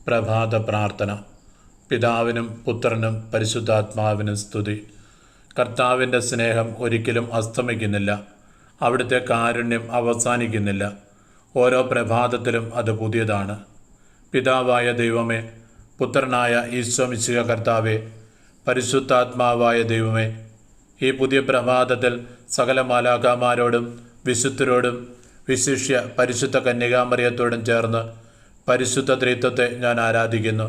പ്രഭാത പ്രാർത്ഥന. പിതാവിനും പുത്രനും പരിശുദ്ധാത്മാവിനും സ്തുതി. കർത്താവിൻ്റെ സ്നേഹം ഒരിക്കലും അസ്തമിക്കുന്നില്ല. അവിടുത്തെ കാരുണ്യം അവസാനിക്കുന്നില്ല. ഓരോ പ്രഭാതത്തിലും അത് പുതിയതാണ്. പിതാവായ ദൈവമേ, പുത്രനായ ഈശോ മിശിഹ കർത്താവേ, പരിശുദ്ധാത്മാവായ ദൈവമേ, ഈ പുതിയ പ്രഭാതത്തിൽ സകല മാലാഖമാരോടും വിശുദ്ധരോടും വിശിഷ്യ പരിശുദ്ധ കന്യകാമറിയത്തോടും ചേർന്ന് പരിശുദ്ധ ത്രിത്വത്തെ ഞാൻ ആരാധിക്കുന്നു.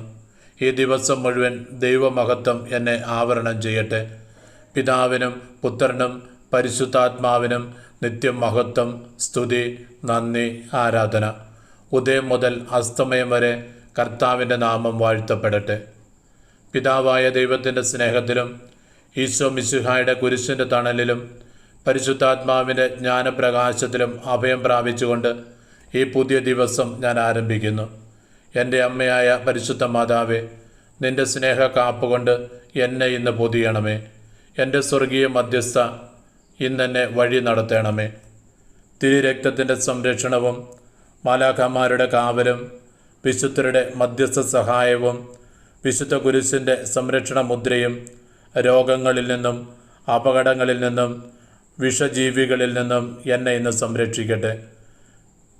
ഈ ദിവസം മുഴുവൻ ദൈവമഹത്വം എന്നെ ആവരണം ചെയ്യട്ടെ. പിതാവിനും പുത്രനും പരിശുദ്ധാത്മാവിനും നിത്യം മഹത്വം, സ്തുതി, നന്ദി, ആരാധന. ഉദയം മുതൽ അസ്തമയം വരെ കർത്താവിൻ്റെ നാമം വാഴ്ത്തപ്പെടട്ടെ. പിതാവായ ദൈവത്തിൻ്റെ സ്നേഹത്തിലും ഈശോ മിശിഹായുടെ കുരിശിൻ്റെ തണലിലും പരിശുദ്ധാത്മാവിൻ്റെ ജ്ഞാനപ്രകാശത്തിലും അഭയം പ്രാപിച്ചുകൊണ്ട് ഈ പുതിയ ദിവസം ഞാൻ ആരംഭിക്കുന്നു. എൻ്റെ അമ്മയായ പരിശുദ്ധ മാതാവേ, നിൻ്റെ സ്നേഹ കാപ്പുകൊണ്ട് എന്നെ ഇന്ന് പൊതിയണമേ. എൻ്റെ സ്വർഗീയ മധ്യസ്ഥ, ഇന്നെന്നെ വഴി നടത്തണമേ. തിരുരക്തത്തിൻ്റെ സംരക്ഷണവും മാലാഖമാരുടെ കാവലും വിശുദ്ധരുടെ മധ്യസ്ഥ സഹായവും വിശുദ്ധ കുരിശിൻ്റെ സംരക്ഷണ മുദ്രയും രോഗങ്ങളിൽ നിന്നും അപകടങ്ങളിൽ നിന്നും വിഷജീവികളിൽ നിന്നും എന്നെ ഇന്ന് സംരക്ഷിക്കട്ടെ.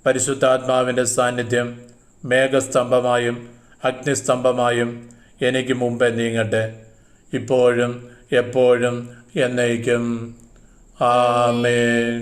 പരിശുദ്ധാത്മാവിൻ്റെ സാന്നിധ്യം മേഘസ്തംഭമായും അഗ്നിസ്തംഭമായും എനിക്ക് മുമ്പേ നീങ്ങട്ടെ, ഇപ്പോഴും എപ്പോഴും എന്നേക്കും. ആമേൻ.